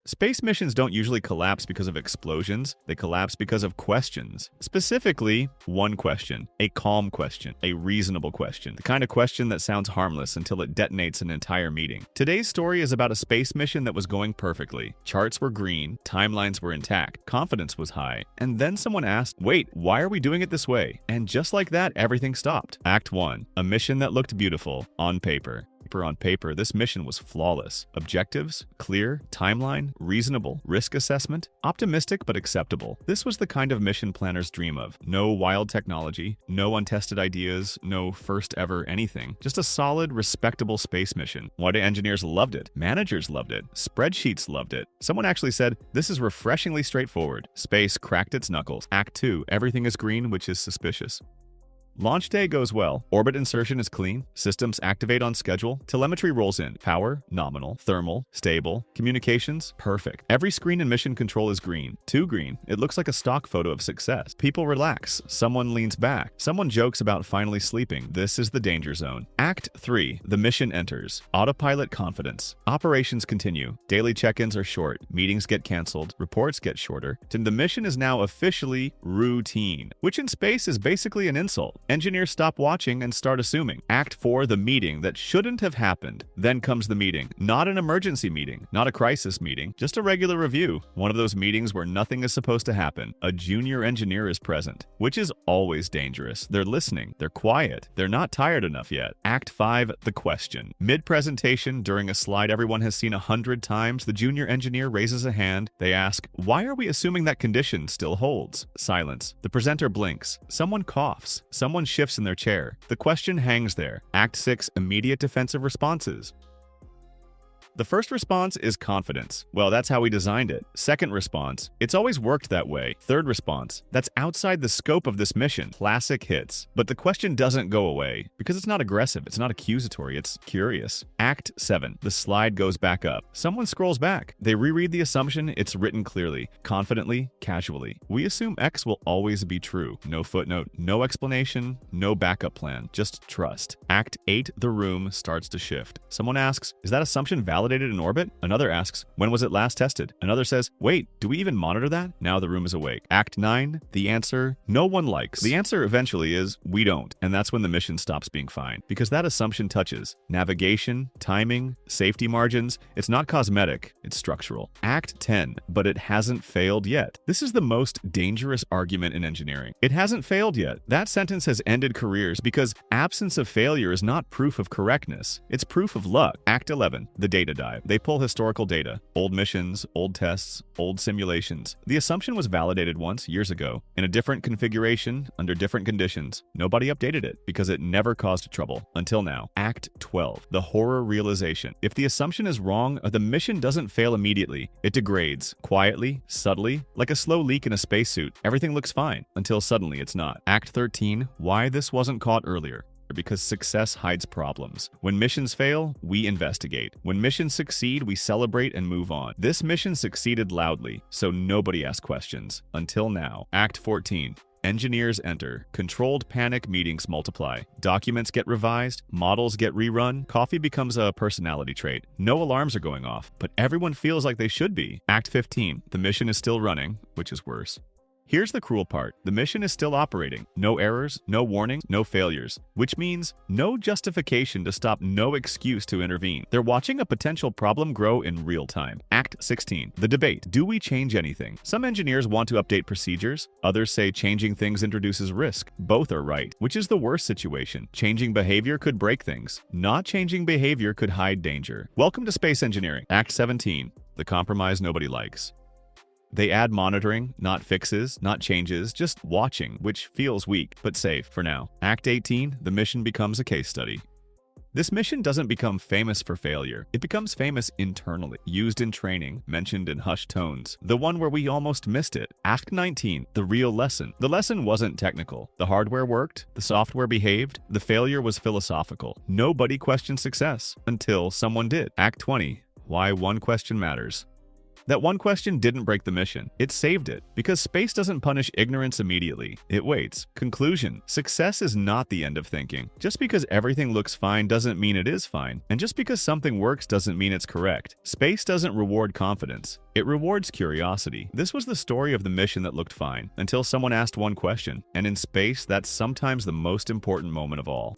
Space missions don't usually collapse because of explosions, they collapse because of questions. Specifically, one question, a calm question, a reasonable question, the kind of question that sounds harmless until it detonates an entire meeting. Today's story is about a space mission that was going perfectly. Charts were green, timelines were intact, confidence was high, and then someone asked, wait, why are we doing it this way? And just like that, everything stopped. Act 1, a mission that looked beautiful on paper. On paper, this mission was flawless. Objectives, clear, timeline, reasonable, risk assessment, optimistic but acceptable. This was the kind of mission planners dream of. No wild technology, no untested ideas, no first ever anything. Just a solid, respectable space mission. Why do engineers loved it? Managers loved it. Spreadsheets loved it. Someone actually said, this is refreshingly straightforward. Space cracked its knuckles. Act 2, everything is green, which is suspicious. Launch day goes well, orbit insertion is clean, systems activate on schedule, telemetry rolls in, power, nominal, thermal, stable, communications, perfect. Every screen in mission control is green. Too green, it looks like a stock photo of success. People relax, someone leans back, someone jokes about finally sleeping. This is the danger zone. Act 3, the mission enters. Autopilot confidence. Operations continue. Daily check-ins are short, meetings get canceled, reports get shorter. The mission is now officially routine, which in space is basically an insult. Engineers stop watching and start assuming. Act 4, the meeting that shouldn't have happened. Then comes the meeting. Not an emergency meeting, not a crisis meeting, just a regular review. One of those meetings where nothing is supposed to happen. A junior engineer is present, which is always dangerous. They're listening, they're quiet, they're not tired enough yet. Act 5, the question. Mid-presentation, during a slide everyone has seen 100 times, the junior engineer raises a hand. They ask, why are we assuming that condition still holds? Silence. The presenter blinks. Someone coughs. Someone shifts in their chair. The question hangs there. Act 6, immediate defensive responses. The first response is confidence. Well, that's how we designed it. Second response, it's always worked that way. Third response, that's outside the scope of this mission. Classic hits. But the question doesn't go away because it's not aggressive, it's not accusatory, it's curious. Act 7, the slide goes back up. Someone scrolls back. They reread the assumption, it's written clearly, confidently, casually. We assume X will always be true. No footnote, no explanation, no backup plan, just trust. Act 8, the room starts to shift. Someone asks, is that assumption validated in orbit? Another asks, when was it last tested? Another says, wait, do we even monitor that? Now the room is awake. Act 9, the answer no one likes. The answer eventually is, we don't. And that's when the mission stops being fine. Because that assumption touches navigation, timing, safety margins. It's not cosmetic, it's structural. Act 10, but it hasn't failed yet. This is the most dangerous argument in engineering. It hasn't failed yet. That sentence has ended careers because absence of failure is not proof of correctness. It's proof of luck. Act 11, the data dive. They pull historical data, old missions, old tests, old simulations. The assumption was validated once, years ago, in a different configuration, under different conditions. Nobody updated it because it never caused trouble, until now. Act 12, the horror realization. If the assumption is wrong, the mission doesn't fail immediately. It degrades, quietly, subtly, like a slow leak in a spacesuit. Everything looks fine, until suddenly it's not. Act 13, why this wasn't caught earlier. Because success hides problems. When missions fail, we investigate. When missions succeed, we celebrate and move on. This mission succeeded loudly, so nobody asked questions. Until now. Act 14. Engineers enter. Controlled panic meetings multiply. Documents get revised. Models get rerun. Coffee becomes a personality trait. No alarms are going off, but everyone feels like they should be. Act 15. The mission is still running, which is worse. Here's the cruel part. The mission is still operating. No errors, no warnings, no failures, which means no justification to stop, no excuse to intervene. They're watching a potential problem grow in real time. Act 16, the debate. Do we change anything? Some engineers want to update procedures. Others say changing things introduces risk. Both are right. Which is the worst situation? Changing behavior could break things. Not changing behavior could hide danger. Welcome to space engineering. Act 17, the compromise nobody likes. They add monitoring, not fixes, not changes, just watching, which feels weak, but safe for now. Act 18, the mission becomes a case study. This mission doesn't become famous for failure. It becomes famous internally, used in training, mentioned in hushed tones. The one where we almost missed it. Act 19, the real lesson. The lesson wasn't technical. The hardware worked, the software behaved, the failure was philosophical. Nobody questioned success until someone did. Act 20, why one question matters. That one question didn't break the mission. It saved it. Because space doesn't punish ignorance immediately. It waits. Conclusion: success is not the end of thinking. Just because everything looks fine doesn't mean it is fine. And just because something works doesn't mean it's correct. Space doesn't reward confidence. It rewards curiosity. This was the story of the mission that looked fine, until someone asked one question. And in space, that's sometimes the most important moment of all.